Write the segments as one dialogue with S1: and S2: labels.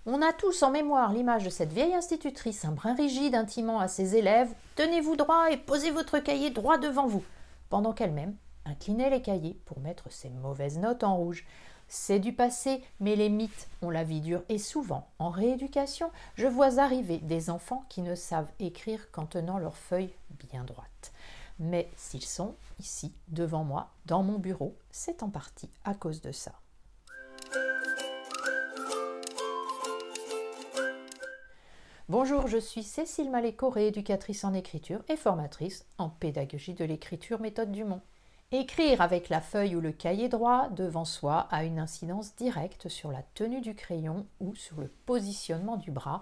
S1: On a tous en mémoire l'image de cette vieille institutrice, un brin rigide intimant à ses élèves « Tenez-vous droit et posez votre cahier droit devant vous », pendant qu'elle-même inclinait les cahiers pour mettre ses mauvaises notes en rouge. C'est du passé, mais les mythes ont la vie dure et souvent, en rééducation, je vois arriver des enfants qui ne savent écrire qu'en tenant leurs feuilles bien droites. Mais s'ils sont ici, devant moi, dans mon bureau, c'est en partie à cause de ça. Bonjour, je suis Cécile Maléco, rééducatrice en écriture et formatrice en pédagogie de l'écriture méthode Dumont. Écrire avec la feuille ou le cahier droit devant soi a une incidence directe sur la tenue du crayon ou sur le positionnement du bras,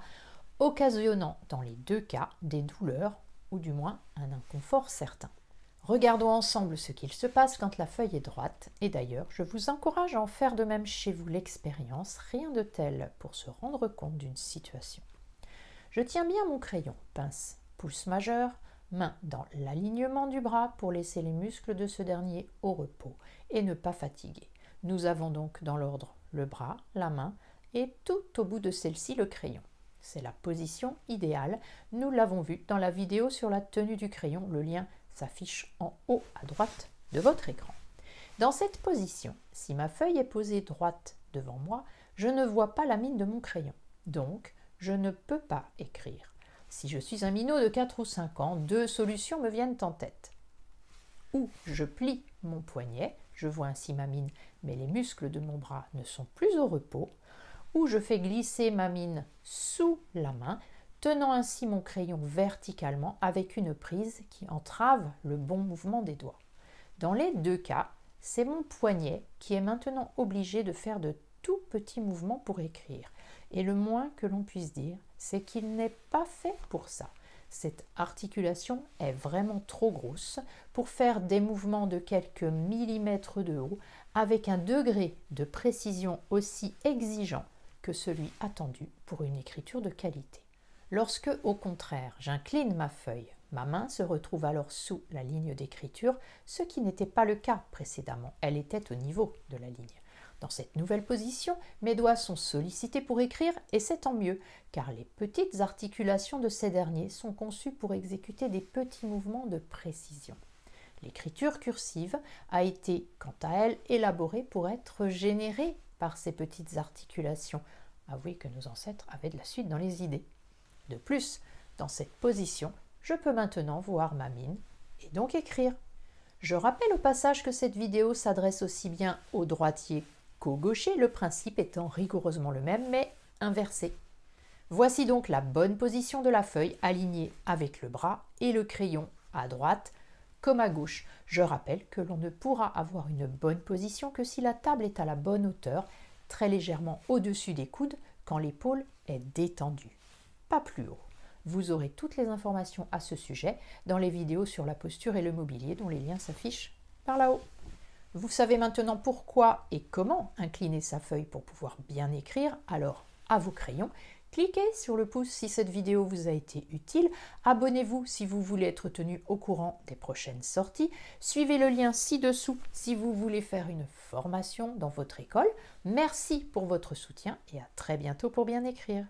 S1: occasionnant dans les deux cas des douleurs ou du moins un inconfort certain. Regardons ensemble ce qu'il se passe quand la feuille est droite, et d'ailleurs je vous encourage à en faire de même chez vous l'expérience, rien de tel pour se rendre compte d'une situation. Je tiens bien mon crayon, pince, pouce majeur, main dans l'alignement du bras pour laisser les muscles de ce dernier au repos et ne pas fatiguer. Nous avons donc dans l'ordre le bras, la main et tout au bout de celle-ci le crayon. C'est la position idéale, nous l'avons vu dans la vidéo sur la tenue du crayon, le lien s'affiche en haut à droite de votre écran. Dans cette position, si ma feuille est posée droite devant moi, je ne vois pas la mine de mon crayon, donc je ne peux pas écrire. Si je suis un minot de 4 ou 5 ans, deux solutions me viennent en tête. Ou je plie mon poignet, je vois ainsi ma mine, mais les muscles de mon bras ne sont plus au repos, ou je fais glisser ma mine sous la main, tenant ainsi mon crayon verticalement avec une prise qui entrave le bon mouvement des doigts. Dans les deux cas, c'est mon poignet qui est maintenant obligé de faire de tout petits mouvements pour écrire. Et le moins que l'on puisse dire, c'est qu'il n'est pas fait pour ça. Cette articulation est vraiment trop grosse pour faire des mouvements de quelques millimètres de haut avec un degré de précision aussi exigeant que celui attendu pour une écriture de qualité. Lorsque, au contraire, j'incline ma feuille, ma main se retrouve alors sous la ligne d'écriture, ce qui n'était pas le cas précédemment, elle était au niveau de la ligne. Dans cette nouvelle position, mes doigts sont sollicités pour écrire et c'est tant mieux, car les petites articulations de ces derniers sont conçues pour exécuter des petits mouvements de précision. L'écriture cursive a été, quant à elle, élaborée pour être générée par ces petites articulations. Avouez que nos ancêtres avaient de la suite dans les idées. De plus, dans cette position, je peux maintenant voir ma mine et donc écrire. Je rappelle au passage que cette vidéo s'adresse aussi bien aux droitiers qu'au gaucher, le principe étant rigoureusement le même, mais inversé. Voici donc la bonne position de la feuille alignée avec le bras et le crayon à droite comme à gauche. Je rappelle que l'on ne pourra avoir une bonne position que si la table est à la bonne hauteur, très légèrement au-dessus des coudes, quand l'épaule est détendue, pas plus haut. Vous aurez toutes les informations à ce sujet dans les vidéos sur la posture et le mobilier dont les liens s'affichent par là-haut. Vous savez maintenant pourquoi et comment incliner sa feuille pour pouvoir bien écrire, alors à vos crayons. Cliquez sur le pouce si cette vidéo vous a été utile, abonnez-vous si vous voulez être tenu au courant des prochaines sorties, suivez le lien ci-dessous si vous voulez faire une formation dans votre école. Merci pour votre soutien et à très bientôt pour bien écrire.